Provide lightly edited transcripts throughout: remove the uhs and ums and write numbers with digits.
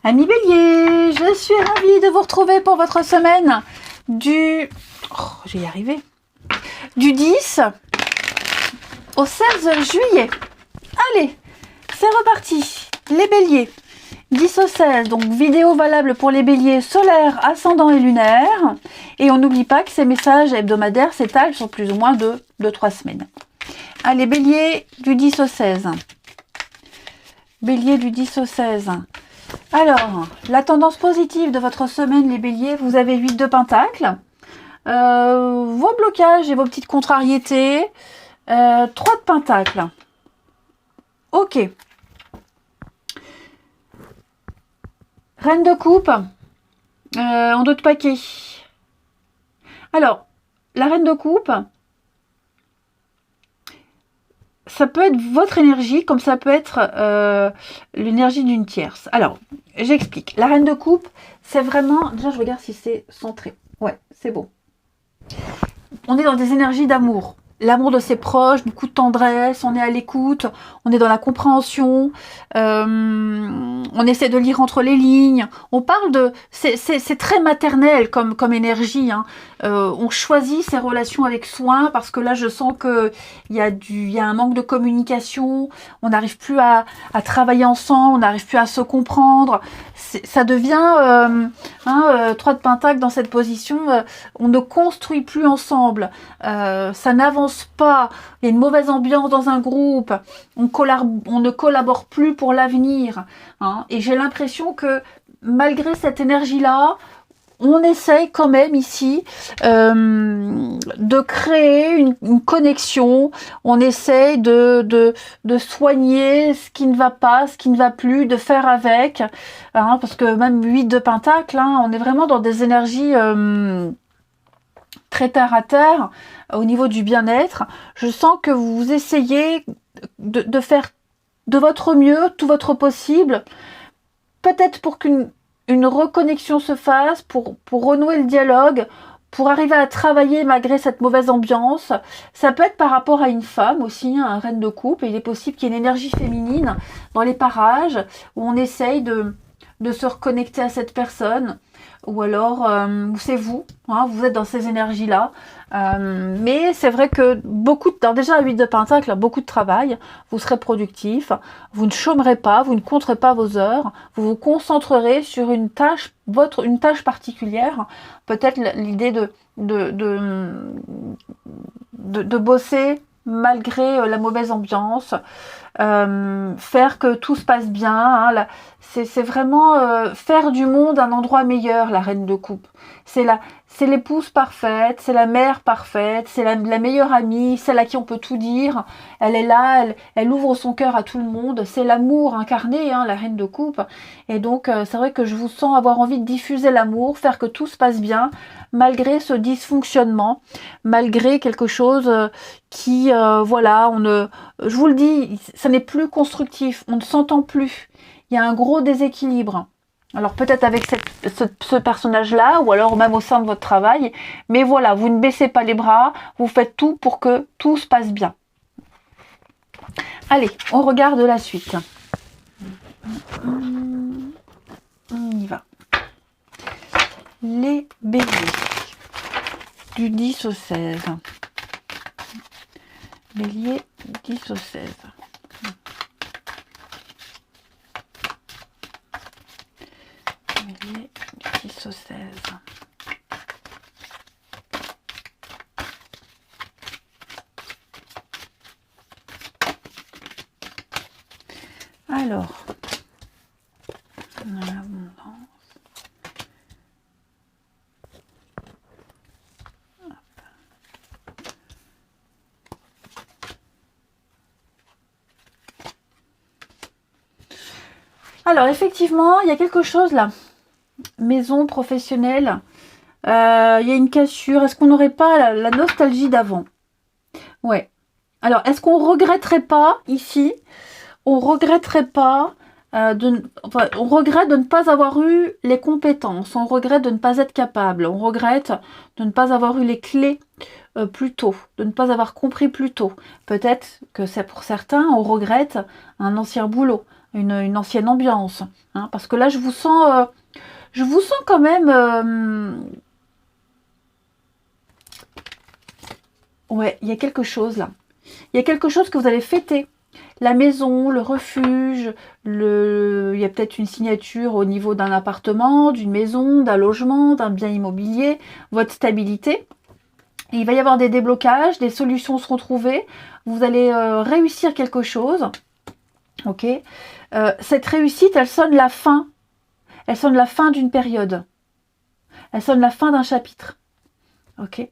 Amis Bélier, je suis ravie de vous retrouver pour votre semaine du... je vais y arriver. Du 10 au 16 juillet. Allez, c'est reparti. Les Béliers, 10 au 16, donc vidéo valable pour les Béliers solaires, ascendant et lunaire. Et on n'oublie pas que ces messages hebdomadaires s'étalent sur plus ou moins 2-3 semaines. Allez, Bélier, du 10 au 16. Bélier, du 10 au 16. Alors, la tendance positive de votre semaine, les Béliers, vous avez 8 de Pentacle, vos blocages et vos petites contrariétés, 3 de Pentacle. Ok. Reine de Coupe, en 2 de paquet. Alors, la Reine de Coupe, ça peut être votre énergie, comme ça peut être l'énergie d'une tierce. Alors, j'explique. La Reine de Coupe, c'est vraiment... Déjà, je regarde si c'est centré. Ouais, c'est bon. On est dans des énergies d'amour. L'amour de ses proches, beaucoup de tendresse, on est à l'écoute, on est dans la compréhension, on essaie de lire entre les lignes. On parle de... C'est très maternel comme énergie. Hein. On choisit ses relations avec soin parce que là, je sens qu'il y a un manque de communication, on n'arrive plus à travailler ensemble, on n'arrive plus à se comprendre. Ça devient 3 de Pentacle dans cette position, on ne construit plus ensemble, ça n'avance pas, il y a une mauvaise ambiance dans un groupe, on ne collabore plus pour l'avenir. Hein, et j'ai l'impression que malgré cette énergie-là, on essaye quand même ici de créer une connexion, on essaye de soigner ce qui ne va pas, ce qui ne va plus, de faire avec, hein, parce que même 8 de Pentacle, hein, on est vraiment dans des énergies très terre à terre, au niveau du bien-être. Je sens que vous essayez de faire de votre mieux, tout votre possible, peut-être pour qu'une reconnexion se fasse, pour renouer le dialogue, pour arriver à travailler malgré cette mauvaise ambiance. Ça peut être par rapport à une femme aussi, hein, un Reine de Coupe, et il est possible qu'il y ait une énergie féminine dans les parages, où on essaye de se reconnecter à cette personne, ou alors c'est vous, hein, vous êtes dans ces énergies-là. Mais c'est vrai que déjà à 8 de Pentacle, beaucoup de travail, vous serez productif, vous ne chômerez pas, vous ne compterez pas vos heures, vous vous concentrerez sur une tâche particulière, peut-être l'idée de bosser malgré la mauvaise ambiance, faire que tout se passe bien, hein, c'est vraiment faire du monde un endroit meilleur, la Reine de Coupe. C'est l'épouse parfaite, c'est la mère parfaite, c'est la meilleure amie, celle à qui on peut tout dire. Elle est là, elle ouvre son cœur à tout le monde. C'est l'amour incarné, hein, la Reine de Coupe. Et donc, c'est vrai que je vous sens avoir envie de diffuser l'amour, faire que tout se passe bien, malgré ce dysfonctionnement, malgré quelque chose qui, je vous le dis, ça n'est plus constructif, on ne s'entend plus. Il y a un gros déséquilibre. Alors peut-être avec ce personnage-là, ou alors même au sein de votre travail, mais voilà, vous ne baissez pas les bras, vous faites tout pour que tout se passe bien. Allez, on regarde la suite. On y va. Les Béliers, du 10 au 16. Bélier, 10 au 16. Bélier, du 10 au 16. Alors, on a l'abondance. Alors, effectivement, il y a quelque chose là. Maison professionnelle, il y a une cassure. Est-ce qu'on n'aurait pas la nostalgie d'avant? Ouais. Alors, est-ce qu'on regretterait pas ici? On regretterait pas on regrette de ne pas avoir eu les compétences, on regrette de ne pas être capable, on regrette de ne pas avoir eu les clés plus tôt, de ne pas avoir compris plus tôt. Peut-être que c'est pour certains, on regrette un ancien boulot, une ancienne ambiance. Hein, parce que là, je vous sens quand même... ouais, il y a quelque chose là. Il y a quelque chose que vous allez fêter. La maison, le refuge, il y a peut-être une signature au niveau d'un appartement, d'une maison, d'un logement, d'un bien immobilier, votre stabilité. Et il va y avoir des déblocages, des solutions seront trouvées. Vous allez réussir quelque chose. Ok. Cette réussite, elle sonne la fin. Elle sonne la fin d'une période. Elle sonne la fin d'un chapitre. Ok.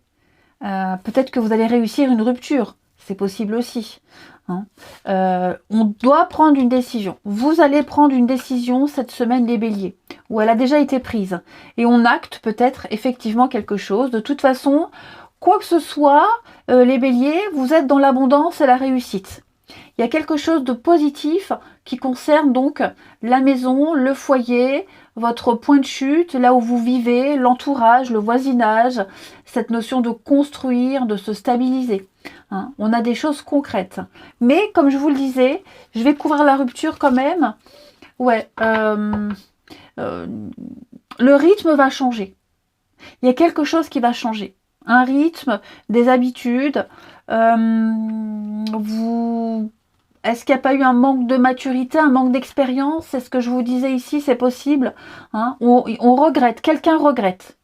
Peut-être que vous allez réussir une rupture. C'est possible aussi. Hein. On doit prendre une décision. Vous allez prendre une décision cette semaine, les béliers, où elle a déjà été prise. Et on acte peut-être effectivement quelque chose. De toute façon, quoi que ce soit, les béliers, vous êtes dans l'abondance et la réussite. Il y a quelque chose de positif qui concerne donc la maison, le foyer, votre point de chute, là où vous vivez, l'entourage, le voisinage, cette notion de construire, de se stabiliser. Hein, on a des choses concrètes. Mais comme je vous le disais, je vais couvrir la rupture quand même. Ouais, le rythme va changer. Il y a quelque chose qui va changer. Un rythme, des habitudes. Est-ce qu'il n'y a pas eu un manque de maturité, un manque d'expérience? C'est ce que je vous disais ici, c'est possible. Hein, on regrette, quelqu'un regrette.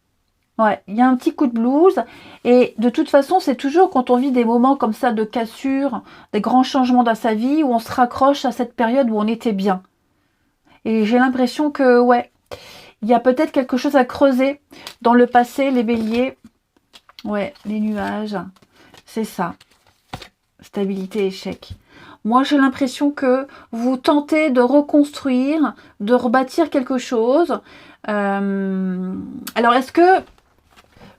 Ouais, il y a un petit coup de blues. Et de toute façon, c'est toujours quand on vit des moments comme ça de cassure, des grands changements dans sa vie, où on se raccroche à cette période où on était bien. Et j'ai l'impression que, ouais, il y a peut-être quelque chose à creuser dans le passé, les béliers. Ouais, les nuages, c'est ça. Stabilité, échec. Moi, j'ai l'impression que vous tentez de reconstruire, de rebâtir quelque chose. Alors, est-ce que...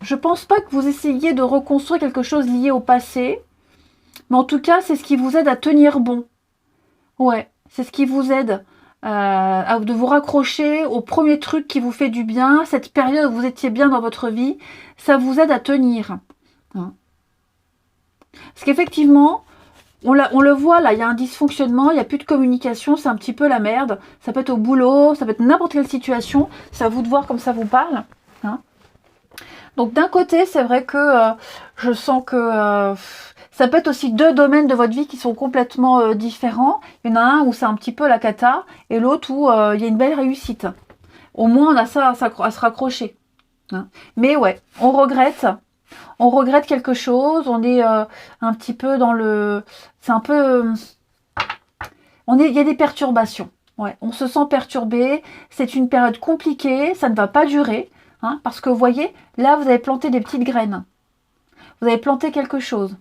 Je pense pas que vous essayiez de reconstruire quelque chose lié au passé. Mais en tout cas, c'est ce qui vous aide à tenir bon. Ouais, c'est ce qui vous aide de vous raccrocher au premier truc qui vous fait du bien. Cette période où vous étiez bien dans votre vie, ça vous aide à tenir. Hein. Parce qu'effectivement... On le voit, là, il y a un dysfonctionnement, il n'y a plus de communication, c'est un petit peu la merde. Ça peut être au boulot, ça peut être n'importe quelle situation. C'est à vous de voir comme ça vous parle. Hein. Donc d'un côté, c'est vrai que je sens que ça peut être aussi deux domaines de votre vie qui sont complètement différents. Il y en a un où c'est un petit peu la cata, et l'autre où il y a une belle réussite. Au moins, on a ça à se raccrocher. Hein. Mais ouais, on regrette quelque chose, on est un petit peu dans le... C'est un peu... il y a des perturbations. Ouais, on se sent perturbé, c'est une période compliquée, ça ne va pas durer. Hein, parce que vous voyez, là, vous avez planté des petites graines. Vous avez planté quelque chose.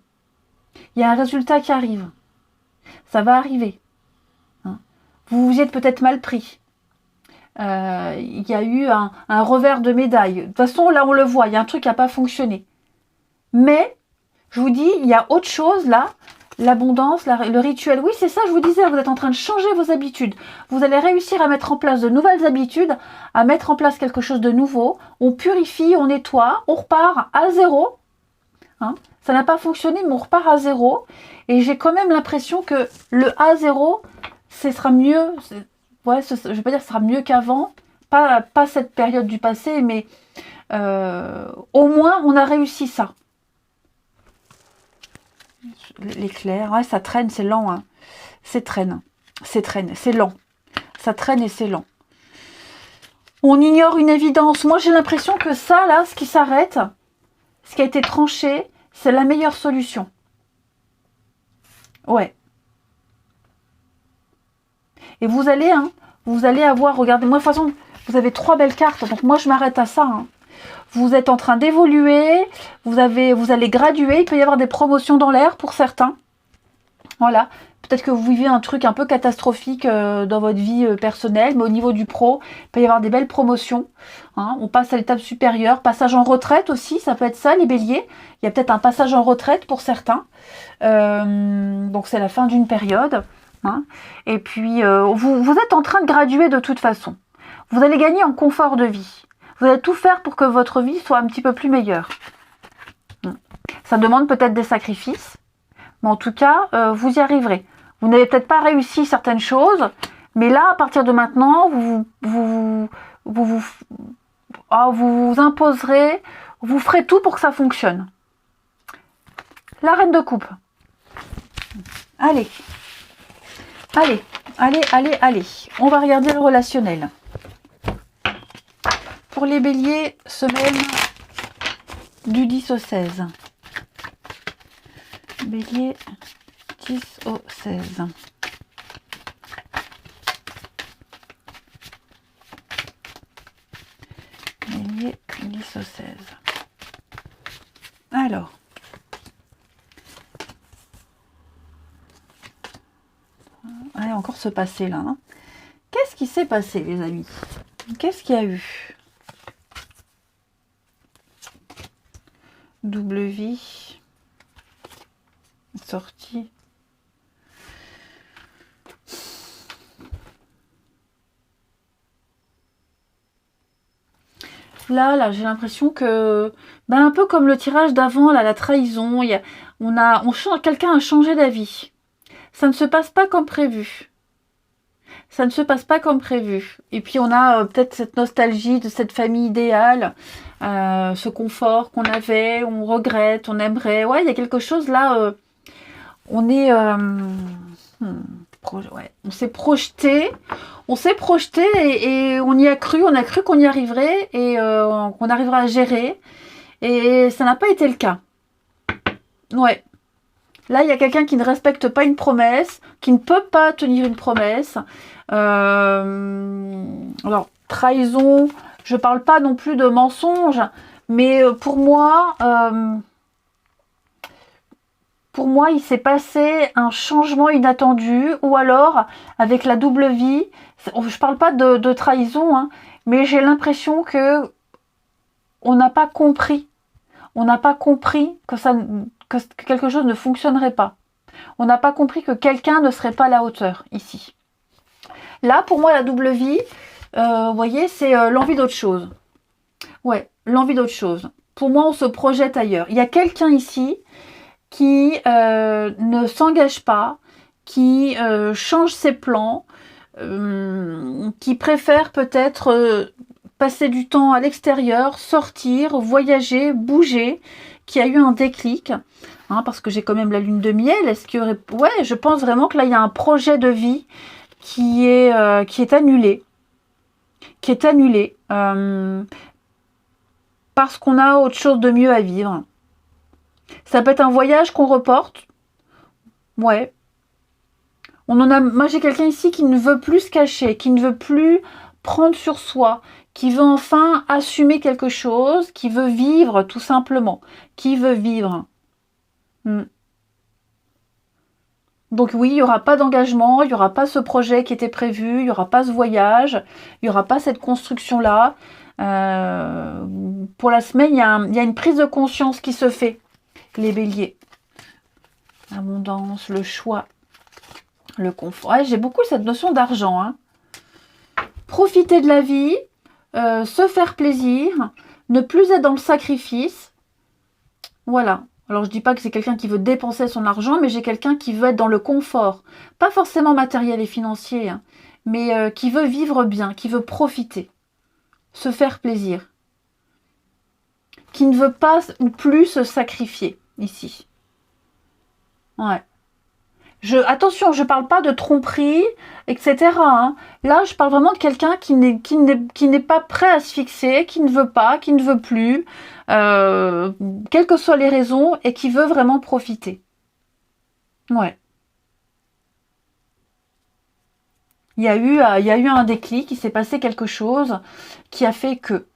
Il y a un résultat qui arrive. Ça va arriver. Hein. Vous vous y êtes peut-être mal pris. Il y a eu un revers de médaille. De toute façon, là, on le voit, il y a un truc qui n'a pas fonctionné. Mais, je vous dis, il y a autre chose là, l'abondance, le rituel. Oui, c'est ça, je vous disais, vous êtes en train de changer vos habitudes. Vous allez réussir à mettre en place de nouvelles habitudes, à mettre en place quelque chose de nouveau. On purifie, on nettoie, on repart à zéro. Hein, ça n'a pas fonctionné, mais on repart à zéro. Et j'ai quand même l'impression que le à zéro, ce sera mieux. Ouais, je ne vais pas dire que ce sera mieux qu'avant. Pas cette période du passé, mais au moins, on a réussi ça. L'éclair, ouais, ça traîne, c'est lent. Hein. C'est lent. Ça traîne et c'est lent. On ignore une évidence. Moi, j'ai l'impression que ça, là, ce qui s'arrête, ce qui a été tranché, c'est la meilleure solution. Ouais. Et vous allez avoir, regardez-moi, de toute façon, vous avez 3 belles cartes, donc moi, je m'arrête à ça. Hein. Vous êtes en train d'évoluer, vous allez graduer, il peut y avoir des promotions dans l'air pour certains. Voilà, peut-être que vous vivez un truc un peu catastrophique dans votre vie personnelle, mais au niveau du pro, il peut y avoir des belles promotions. Hein. On passe à l'étape supérieure, passage en retraite aussi, ça peut être ça les béliers. Il y a peut-être un passage en retraite pour certains. Donc c'est la fin d'une période. Hein. Et puis vous êtes en train de graduer de toute façon. Vous allez gagner en confort de vie. Vous allez tout faire pour que votre vie soit un petit peu plus meilleure. Ça demande peut-être des sacrifices, mais en tout cas, vous y arriverez. Vous n'avez peut-être pas réussi certaines choses, Mais là, à partir de maintenant, vous imposerez, vous ferez tout pour que ça fonctionne. La reine de coupe. Allez. Allez, allez, allez, allez. On va regarder le relationnel. Pour les béliers, semaine du 10 au 16. Bélier, 10 au 16. Bélier, 10 au 16. Alors. Allez, encore se passer là. Hein. Qu'est-ce qui s'est passé, les amis? Qu'est-ce qu'il y a eu? Double vie. Sortie. Là, j'ai l'impression que, un peu comme le tirage d'avant, là, la trahison, quelqu'un a changé d'avis. Ça ne se passe pas comme prévu. Ça ne se passe pas comme prévu. Et puis on a peut-être cette nostalgie de cette famille idéale, ce confort qu'on avait, on regrette, on aimerait. Ouais, il y a quelque chose là. On est, on s'est projeté, et on y a cru. On a cru qu'on y arriverait et qu'on arriverait à gérer. Et ça n'a pas été le cas. Ouais. Là, il y a quelqu'un qui ne respecte pas une promesse, qui ne peut pas tenir une promesse. Alors, trahison, je ne parle pas non plus de mensonge, mais pour moi, il s'est passé un changement inattendu, ou alors, avec la double vie, je ne parle pas de trahison, hein, mais j'ai l'impression que on n'a pas compris. On n'a pas compris que quelque chose ne fonctionnerait pas. On n'a pas compris que quelqu'un ne serait pas à la hauteur ici. Là, pour moi, la double vie, vous voyez, c'est l'envie d'autre chose. Ouais, l'envie d'autre chose. Pour moi, on se projette ailleurs. Il y a quelqu'un ici qui ne s'engage pas, qui change ses plans, qui préfère peut-être passer du temps à l'extérieur, sortir, voyager, bouger, qui a eu un déclic, hein, parce que j'ai quand même la lune de miel. Est-ce qu'il y aurait... Ouais, je pense vraiment que là, il y a un projet de vie qui est annulé. Qui est annulé. Parce qu'on a autre chose de mieux à vivre. Ça peut être un voyage qu'on reporte. Ouais. Moi, j'ai quelqu'un ici qui ne veut plus se cacher, qui ne veut plus prendre sur soi, qui veut enfin assumer quelque chose, qui veut vivre tout simplement, qui veut vivre. Donc oui, il n'y aura pas d'engagement, il n'y aura pas ce projet qui était prévu, il n'y aura pas ce voyage, il n'y aura pas cette construction-là. Pour la semaine, il y a une prise de conscience qui se fait, les béliers. L'abondance, le choix, le confort. Ouais, j'ai beaucoup cette notion d'argent. Hein. Profiter de la vie, se faire plaisir, ne plus être dans le sacrifice. Voilà. Alors je dis pas que c'est quelqu'un qui veut dépenser son argent, mais j'ai quelqu'un qui veut être dans le confort. Pas forcément matériel et financier, hein, mais qui veut vivre bien, qui veut profiter, se faire plaisir. Qui ne veut pas ou plus se sacrifier ici. Ouais. Attention, je ne parle pas de tromperie, etc. Hein. Là, je parle vraiment de quelqu'un qui n'est pas prêt à se fixer, qui ne veut pas, qui ne veut plus, quelles que soient les raisons, et qui veut vraiment profiter. Ouais. Il y a eu un déclic, il s'est passé quelque chose qui a fait que...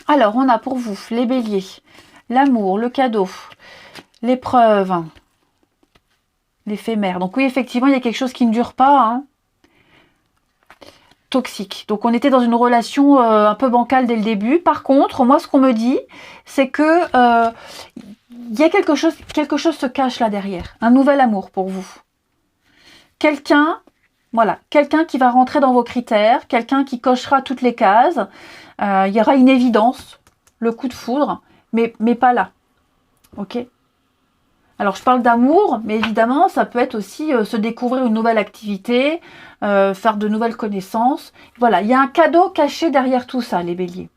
Alors, on a pour vous, les béliers, l'amour, le cadeau, l'épreuve... L'éphémère. Donc oui, effectivement, il y a quelque chose qui ne dure pas. Hein. Toxique. Donc on était dans une relation un peu bancale dès le début. Par contre, moi, ce qu'on me dit, c'est que il y a quelque chose se cache là derrière. Un nouvel amour pour vous. Quelqu'un qui va rentrer dans vos critères, quelqu'un qui cochera toutes les cases. Il y aura une évidence, le coup de foudre, mais pas là. Ok ? Alors, je parle d'amour, mais évidemment, ça peut être aussi se découvrir une nouvelle activité, faire de nouvelles connaissances. Voilà, il y a un cadeau caché derrière tout ça, les béliers.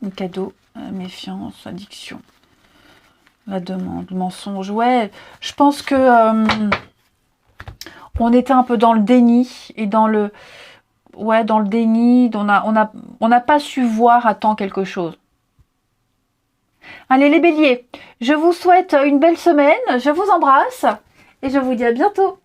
Un cadeau, méfiance, addiction, la demande, mensonge. Ouais, je pense que on était un peu dans le déni et dans le... Ouais, dans le déni, on n'a pas su voir à temps quelque chose. Allez les béliers, je vous souhaite une belle semaine, je vous embrasse et je vous dis à bientôt.